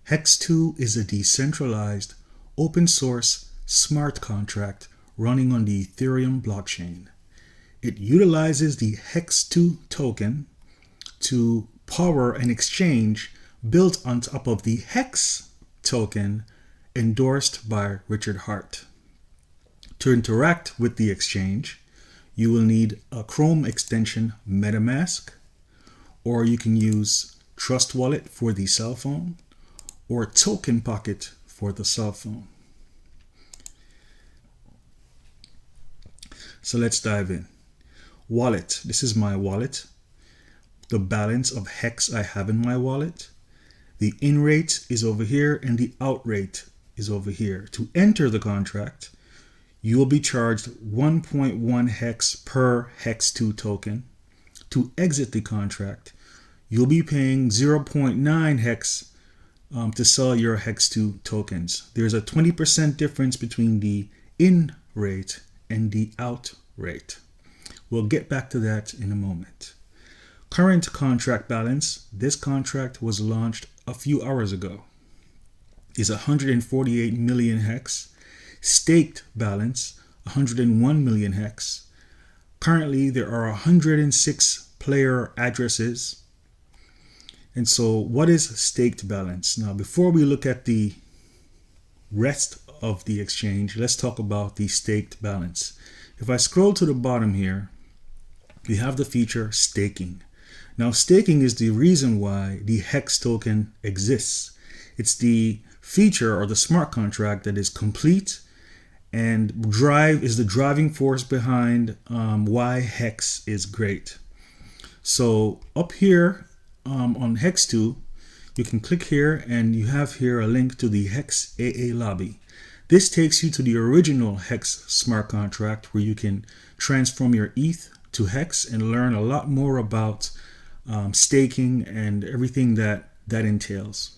HEXTEW is a decentralized, open source smart contract running on the Ethereum blockchain. It utilizes the HEXTEW token to power an exchange built on top of the HEX token endorsed by Richard Hart. To interact with the exchange, you will need a Chrome extension MetaMask, or you can use Trust Wallet for the cell phone, or Token Pocket for the cell phone. So let's dive in. Wallet. This is my wallet. The balance of HEX I have in my wallet. The in rate is over here and the out rate is over here. To enter the contract, you will be charged 1.1 HEX per HEXTEW token. To exit the contract, you'll be paying 0.9 HEX to sell your HEXTEW tokens. There's a 20% difference between the in rate and the out rate. We'll get back to that in a moment. Current contract balance, this contract was launched a few hours ago, is 148 million HEX. Staked balance, 101 million HEX. Currently, there are 106 player addresses. And so what is staked balance? Now, before we look at the rest of the exchange, let's talk about the staked balance. If I scroll to the bottom here, we have the feature staking. Now, staking is the reason why the HEX token exists. It's the feature or the smart contract that is complete and is the driving force behind why HEX is great. So up here on HEXTEW, you can click here and you have here a link to the HEX AA lobby. This takes you to the original HEX smart contract where you can transform your ETH to HEX and learn a lot more about staking and everything that entails.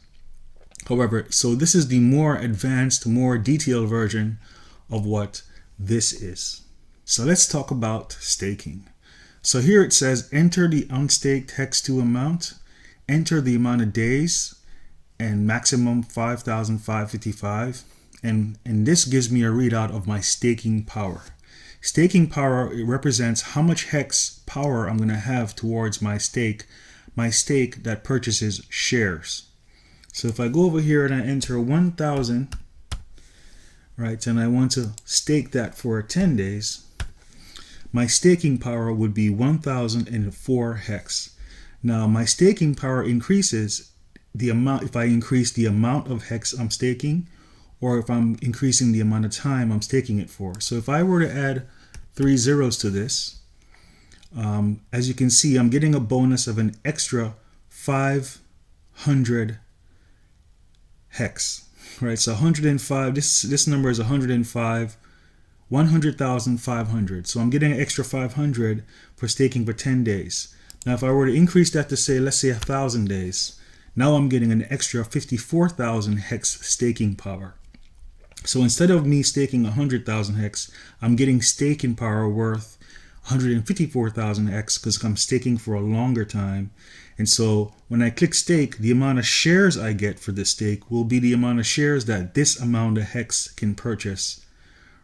However, so this is the more advanced, more detailed version of what this is. So let's talk about staking. So here it says enter the unstaked HEXTEW amount, enter the amount of days, and maximum 5,555. And this gives me a readout of my staking power. Staking power, it represents how much HEX power I'm going to have towards my stake that purchases shares. So if I go over here and I enter 1,000, right, and I want to stake that for 10 days, my staking power would be 1,004 HEX. Now my staking power increases the amount if I increase the amount of HEX I'm staking, or if I'm increasing the amount of time I'm staking it for. So if I were to add 3 zeros to this, as you can see, I'm getting a bonus of an extra 500 HEX. Right, so 105, this number is 100,500. So I'm getting an extra 500 for staking for 10 days. Now, if I were to increase that to say, let's say 1,000 days, now I'm getting an extra 54,000 HEX staking power. So instead of me staking 100,000 HEX, I'm getting staking power worth 154,000 HEX because I'm staking for a longer time. And so when I click stake, the amount of shares I get for this stake will be the amount of shares that this amount of HEX can purchase,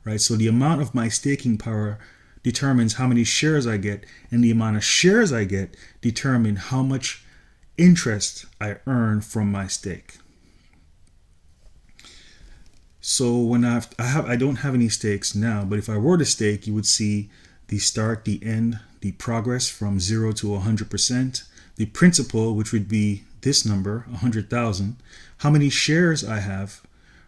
right? So the amount of my staking power determines how many shares I get, and the amount of shares I get determine how much interest I earn from my stake. So when I don't have any stakes now, but if I were to stake, you would see the start, the end, the progress from 0 to 100%. The principal, which would be this number, 100,000, how many shares I have,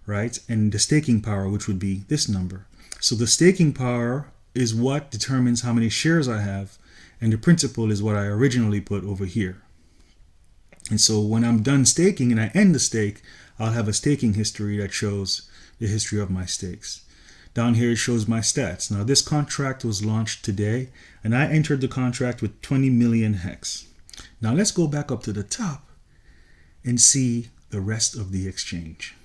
right? And the staking power, which would be this number. So the staking power is what determines how many shares I have, and the principal is what I originally put over here. And so when I'm done staking and I end the stake, I'll have a staking history that shows the history of my stakes. Down here it shows my stats. Now this contract was launched today, and I entered the contract with 20 million HEX. Now let's go back up to the top and see the rest of the exchange.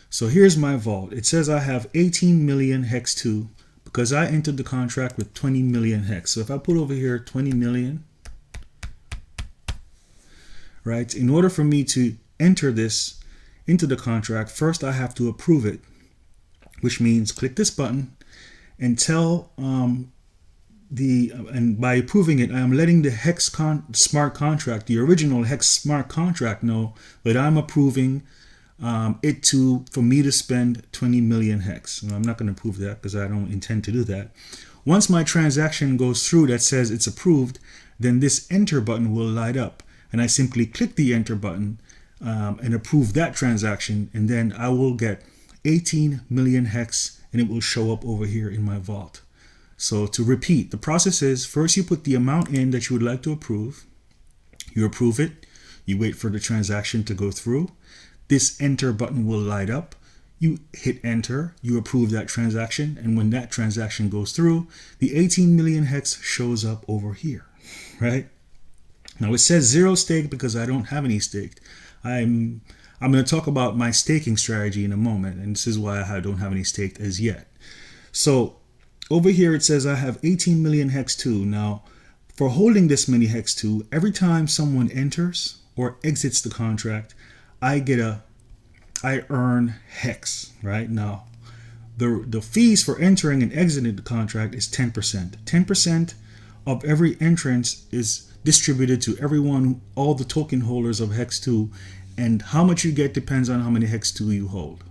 So here's my vault. It says I have 18 million HEXTEW because I entered the contract with 20 million HEX. So if I put over here 20 million, right, in order for me to enter this into the contract, first I have to approve it, which means click this button and tell and by approving it, I am letting the Hex smart contract, the original Hex smart contract, know that I'm approving it for me to spend 20 million Hex. Now, I'm not going to approve that because I don't intend to do that. Once my transaction goes through that says it's approved, then this enter button will light up, and I simply click the enter button and approve that transaction, and then I will get 18 million Hex, and it will show up over here in my vault. So to repeat, the process is first you put the amount in that you would like to approve. You approve it. You wait for the transaction to go through. This enter button will light up. You hit enter. You approve that transaction. And when that transaction goes through, the 18 million Hex shows up over here, right? Now it says 0 stake because I don't have any staked. I'm going to talk about my staking strategy in a moment. And this is why I don't have any staked as yet. So over here, it says I have 18 million HEXTEW. Now, for holding this many HEXTEW, every time someone enters or exits the contract, I earn Hex, right? Now, the fees for entering and exiting the contract is 10%. 10% of every entrance is distributed to everyone, all the token holders of HEXTEW, and how much you get depends on how many HEXTEW you hold.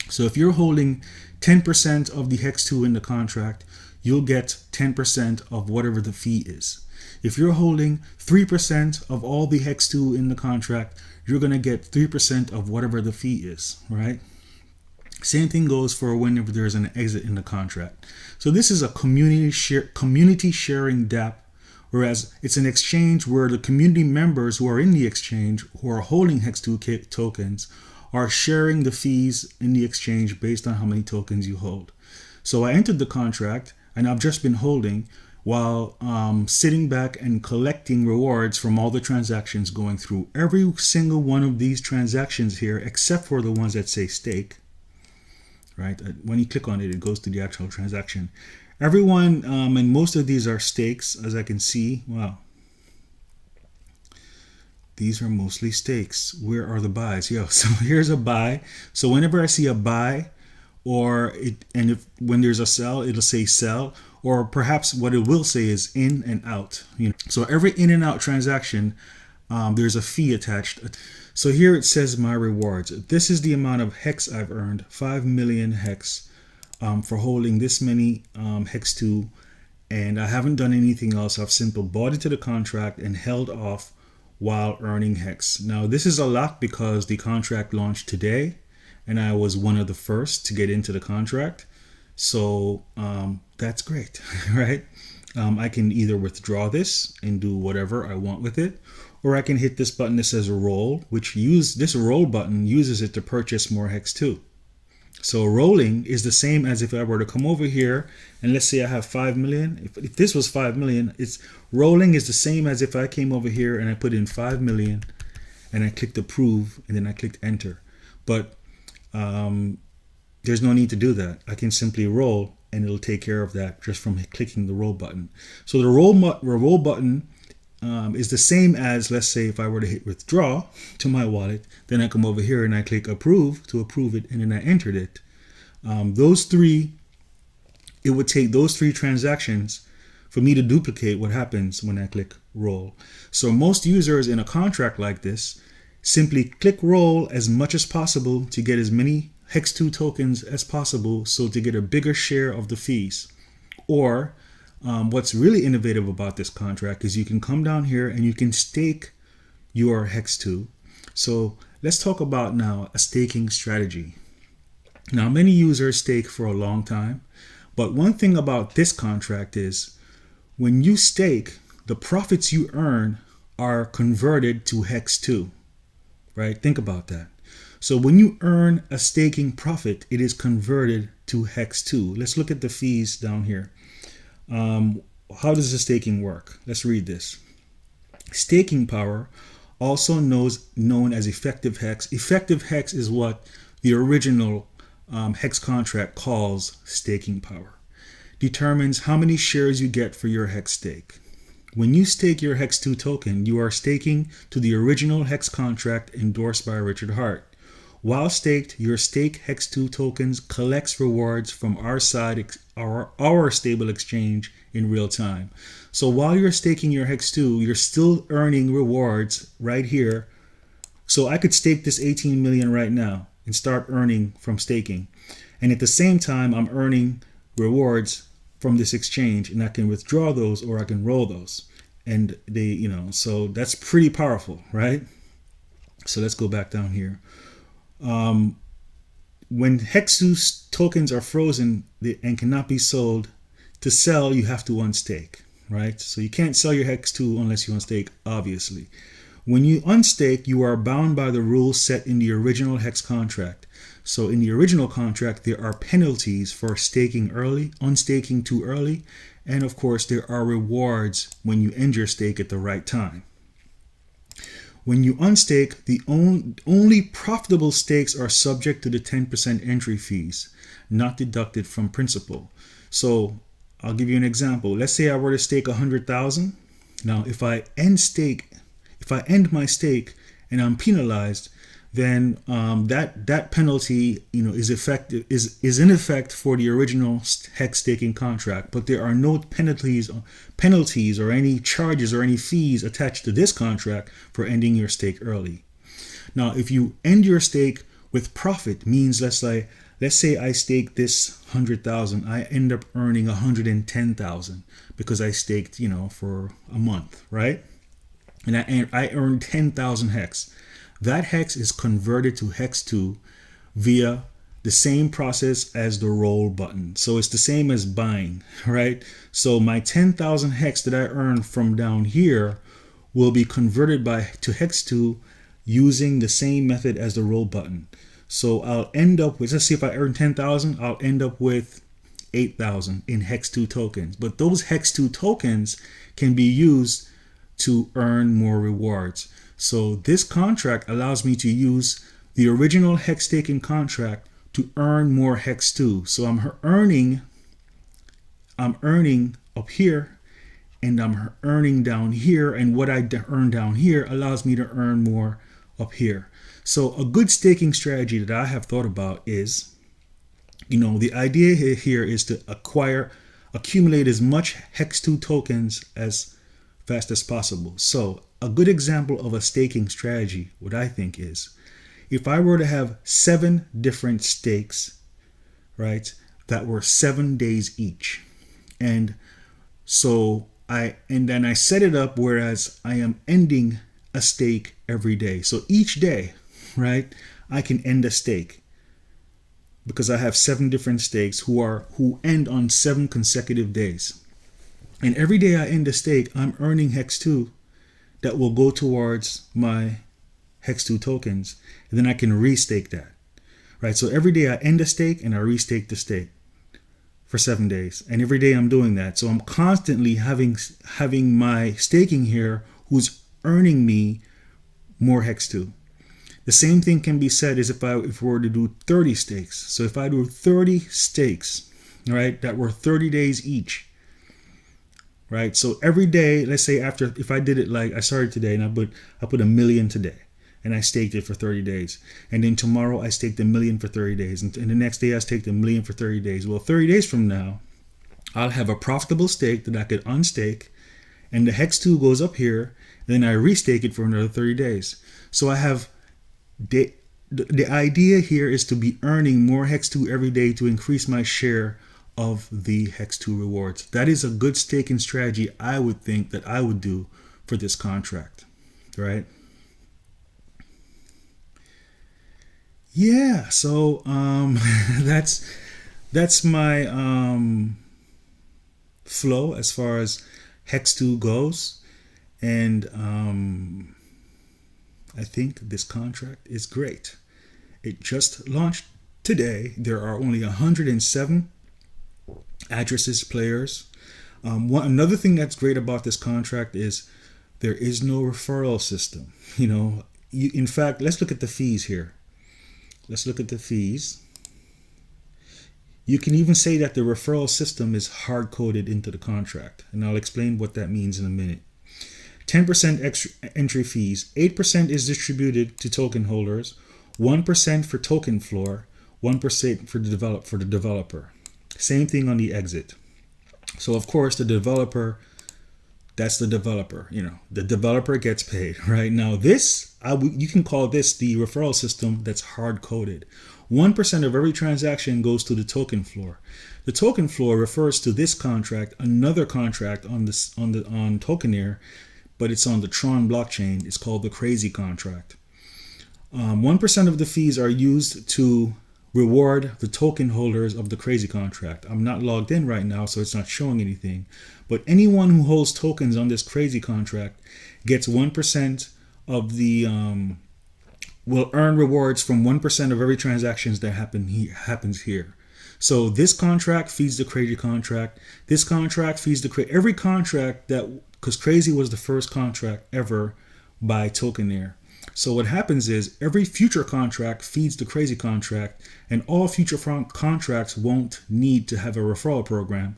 So if you're holding 10% of the HEXTEW in the contract, you'll get 10% of whatever the fee is. If you're holding 3% of all the HEXTEW in the contract, you're going to get 3% of whatever the fee is, right? Same thing goes for whenever there's an exit in the contract. So this is a community sharing dApp, whereas it's an exchange where the community members who are in the exchange, who are holding HEXTEW tokens, are sharing the fees in the exchange based on how many tokens you hold. So I entered the contract and I've just been holding while sitting back and collecting rewards from all the transactions going through. Every single one of these transactions here, except for the ones that say stake, right? When you click on it, it goes to the actual transaction. Everyone, and most of these are stakes, as I can see. Wow. These are mostly stakes. Where are the buys? So here's a buy. So whenever I see a buy, when there's a sell, it'll say sell, or perhaps what it will say is in and out. So every in and out transaction, there's a fee attached. So here it says my rewards. This is the amount of Hex I've earned, 5 million Hex, for holding this many HEXTEW, and I haven't done anything else. I've simply bought into the contract and held off while earning Hex. Now this is a lot because the contract launched today and I was one of the first to get into the contract. So that's great, right? I can either withdraw this and do whatever I want with it, or I can hit this button that says roll, which this roll button uses it to purchase more HEXTEW. So rolling is the same as if I were to come over here and let's say I have 5 million. If this was 5 million, rolling is the same as if I came over here and I put in 5 million and I clicked approve and then I clicked enter. But there's no need to do that. I can simply roll and it'll take care of that just from clicking the roll button. So the roll button is the same as, let's say, if I were to hit withdraw to my wallet, then I come over here and I click approve to approve it, and then I entered it. It would take those 3 transactions for me to duplicate what happens when I click roll. So most users in a contract like this simply click roll as much as possible to get as many HEXTEW tokens as possible, so to get a bigger share of the fees. Or what's really innovative about this contract is you can come down here and you can stake your HEXTEW. So let's talk about now a staking strategy. Now, many users stake for a long time, but one thing about this contract is when you stake, the profits you earn are converted to HEXTEW, right? Think about that. So when you earn a staking profit, it is converted to HEXTEW. Let's look at the fees down here. How does the staking work? Let's read this. Staking power, also known as effective Hex. Effective Hex is what the original Hex contract calls staking power. Determines how many shares you get for your Hex stake. When you stake your HEXTEW token, you are staking to the original HEX contract endorsed by Richard Hart. While staked, your stake HEXTEW tokens collects rewards from our side, our stable exchange in real time. So while you're staking your HEXTEW, you're still earning rewards right here. So I could stake this 18 million right now and start earning from staking. And at the same time, I'm earning rewards from this exchange, and I can withdraw those or I can roll those. And they, so that's pretty powerful, right? So let's go back down here. When HEXTEW tokens are frozen and cannot be sold, to sell, you have to unstake, right? So you can't sell your HEXTEW unless you unstake, obviously. When you unstake, you are bound by the rules set in the original HEX contract. So in the original contract, there are penalties for staking early, unstaking too early, and of course, there are rewards when you end your stake at the right time. When you unstake, the only profitable stakes are subject to the 10% entry fees, not deducted from principal. So I'll give you an example. Let's say I were to stake 100,000. Now, if I end my stake and I'm penalized, then that penalty is in effect for the original HEX staking contract, but there are no penalties or any charges or any fees attached to this contract for ending your stake early. Now, if you end your stake with profit, means let's say I stake this 100,000, I end up earning 110,000 because I staked for a month, right? And I earned 10,000 HEX. That HEX is converted to HEXTEW via the same process as the roll button. So it's the same as buying, right? So my 10,000 HEX that I earned from down here will be converted to HEXTEW using the same method as the roll button. So I'll end up with, let's see, if I earn 10,000, I'll end up with 8,000 in HEXTEW tokens. But those HEXTEW tokens can be used to earn more rewards. So this contract allows me to use the original HEX staking contract to earn more HEXTEW. So I'm earning up here, and I'm earning down here, and what I earn down here allows me to earn more up here. So a good staking strategy that I have thought about is, the idea here is to accumulate as much HEXTEW tokens as fast as possible. So a good example of a staking strategy, what I think is, if I were to have 7 different stakes, right, that were 7 days each, and then I set it up whereas I am ending a stake every day. So each day, right, I can end a stake because I have 7 different stakes who end on 7 consecutive days. And every day I end a stake, I'm earning HEXTEW that will go towards my HEXTEW tokens, and then I can restake that, right? So every day I end a stake and I restake the stake for 7 days, and every day I'm doing that. So I'm constantly having my staking here who's earning me more HEXTEW. The same thing can be said as if we were to do 30 stakes. So if I do 30 stakes, right, that were 30 days each, right? So every day, let's say if I did it like I started today and I put $1 million today and I staked it for 30 days. And then tomorrow I staked $1 million for 30 days. And the next day I staked $1 million for 30 days. Well, 30 days from now, I'll have a profitable stake that I could unstake, and the HEXTEW goes up here, and then I restake it for another 30 days. So I have the idea here is to be earning more HEXTEW every day to increase my share of the HEXTEW rewards. That is a good staking strategy I would think that I would do for this contract, right? Yeah, so that's my flow as far as HEXTEW goes, and I think this contract is great. It just launched today. There are only 107 addresses players. Another thing that's great about this contract is there is no referral system. In fact, let's look at the fees here. Let's look at the fees. You can even say that the referral system is hard coded into the contract, and I'll explain what that means in a minute. 10% extra entry fees. 8% is distributed to token holders, 1% for token floor, 1% for the developer. Same thing on the exit. So of course the developer, that's the developer. The developer gets paid, right? Now this, you can call this the referral system that's hard coded. 1% of every transaction goes to the token floor. The token floor refers to this contract, another contract on Tokenair, but it's on the Tron blockchain. It's called the Crazy contract. 1% of the fees are used to reward the token holders of the Crazy contract. I'm not logged in right now, so it's not showing anything. But anyone who holds tokens on this Crazy contract gets 1% of the will earn rewards from 1% of every transactions that happens here. So this contract feeds the Crazy contract. This contract feeds every contract because Crazy was the first contract ever by Tokenair. So what happens is every future contract feeds the Crazy contract, and all future contracts won't need to have a referral program,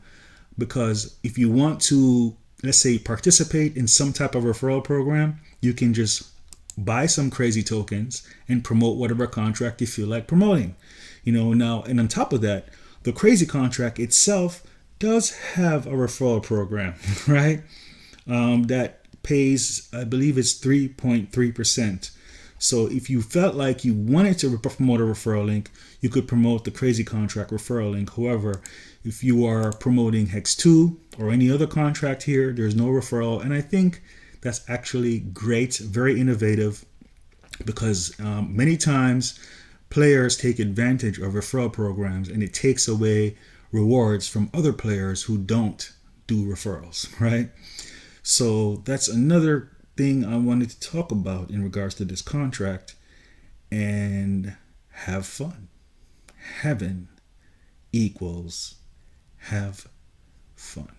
because if you want to, let's say, participate in some type of referral program, you can just buy some Crazy tokens and promote whatever contract you feel like promoting. Now, and on top of that, the Crazy contract itself does have a referral program, right? That pays, I believe it's 3.3%. So if you felt like you wanted to promote a referral link, you could promote the Crazy contract referral link. However, if you are promoting HEXTEW or any other contract here, there's no referral. And I think that's actually great, very innovative, because many times players take advantage of referral programs, and it takes away rewards from other players who don't do referrals, right? So that's another thing I wanted to talk about in regards to this contract. And have fun. Heaven equals have fun.